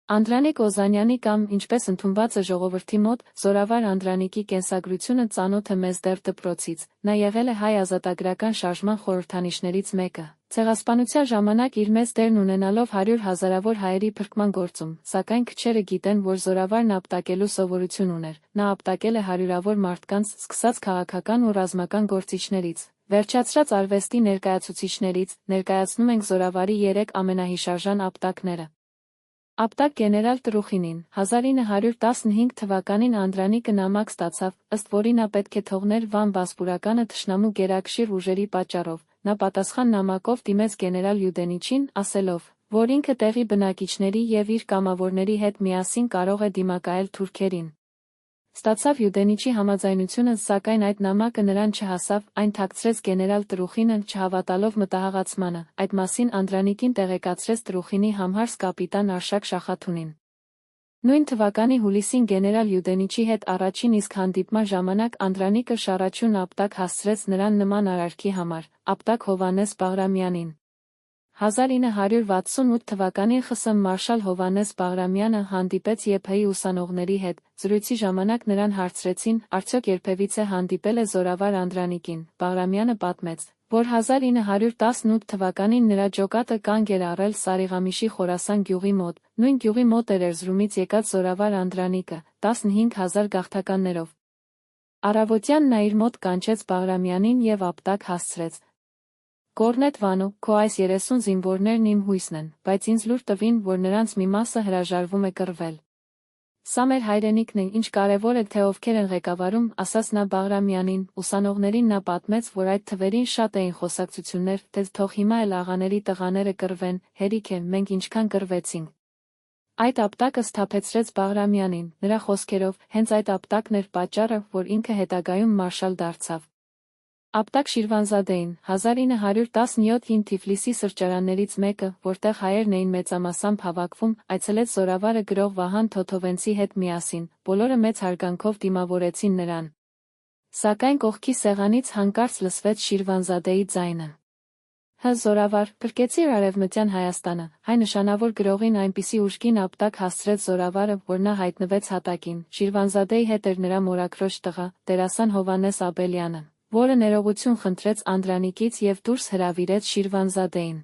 Անդրանիկ Օզանյանի կամ ինչպես ընդունված է ժողովրդի մոտ, Զորավար Անդրանիկի կենսագրությունը ծանոթ է մեզ դեռ դպրոցից, նա եղել է հայ ազատագրական շարժման խորհրդանիշներից մեկը, ցեղասպանության ժամանակ իր մեծ դերն ունենալով 100 հազարավոր հայերի փրկման գործում, սակայն քչերը գիտեն, որ Զորավարն ապտակելու սովորություն ուներ, նա ապտակել է հարյուրավոր մարդկանց, սկսած քաղաքական ու ռազմական գործիչներից, վերջացրած արվեստի ներկայացուցիչներից, ներկայացնում ենք Զորավարի 3 ամենահիշարժան ապտակները։ Ապտակ գեներալ Տրուխինին 1915 թվականին Անդրանիկը նամակ ստացավ, ըստ որի նա պետք է թողներ Վան Բասպուրականը թշնամու գերակշիռ ուժերի պատճառով, նա պատասխան նամակով դիմեց գեներալ Յուդենիչին, ասելով, որ ինքը տեղի բնակիչների և իր կամավորների հետ միասին կարող է դիմակայել թուրքերին։ Ստացավ Յուդենիչի համաձայնությունը, սակայն այդ նամակը նրան չհասավ, այն թաքցրեց գեներալ Տրուխինը, չհավատալով մտահղացմանը, այդ մասին Անդրանիկին տեղեկացրեց Տրուխինի համհարս կապիտան Արշակ Շախաթունին։ Նույն թվականի հուլիսին գեներալ Յուդենիչի հետ առաջին իսկ հանդիպման ժամանակ Անդրանիկը շառաչուն ապտակ հասցրեց նրան նման արարքի համար, ապտակ Հովհաննես Բաղրամյանին։ 1968 թվականին ԽՍՀՄ մարշալ Հովհաննես Բաղրամյանը հանդիպեց ԵՓ-ի ուսանողների հետ, զրույցի ժամանակ նրան հարցրեցին, արդյոք երբևիցե հանդիպել է Զորավար Անդրանիկին, Բաղրամյանը պատմեց, որ 1918 թվականին նրա ջոկատը կանգ էր առել Սարիղամիշի Խորասան գյուղի մոտ, նույն գյուղի մոտ էր Էրզրումից եկած Զորավար Անդրանիկը, 15,000 գաղթականներով։ Առավոտյան նա իր մոտ կանչեց Բաղրամյանին և ապտակ հասցրեց։ Կորնետ Վանո, քո այս 30 զինվորներն իմ հույսն են, բայց ինձ լուր տվին, որ նրանց մի մասը հրաժարվում է կռվել։ Սա մեր հայրենիքն է, ինչ կարևոր է, թե ովքեր են ղեկավարում, ասաց նա Բաղրամյանին, ուսանողներին նա պատմեց, որ այդ թվերին շատ էին խոսակցություններ, թե թող հիմա էլ աղաների տղաները կռվեն, հերիք է, մենք ինչքան կռվեցինք։ Այդ ապտակը սթափեցրեց Բաղրամյանին, նրա խոսքերով, հենց այդ ապտակն էր պատճառը, որ ինքը հետագայում մարշալ դարձավ։ Ապտակ Շիրվանզադեին 1917-ին Թիֆլիսի սրճարաններից մեկը, որտեղ հայերն էին մեծամասամբ հավաքվում, այցելեց Զորավարը գրող Վահան Թոթովենցի հետ միասին, բոլորը մեծ հարգանքով դիմավորեցին նրան։ Սակայն կողքի սեղանից հանկարծ լսվեց Շիրվանզադեի ձայնը։ Զորավար, փրկեցիր Արևմտյան Հայաստանը, հայ նշանավոր գրողին այնպիսի ուժգին ապտակ հասցրեց Զորավարը, որ նա հայտնվեց հատակին, Շիրվանզադեի հետ էր նրա մորաքրոջ տղա, դերասան Հովհաննես Աբելյանը, որը ներողություն խնդրեց Անդրանիկից և դուրս հրավիրեց Շիրվանզադեին։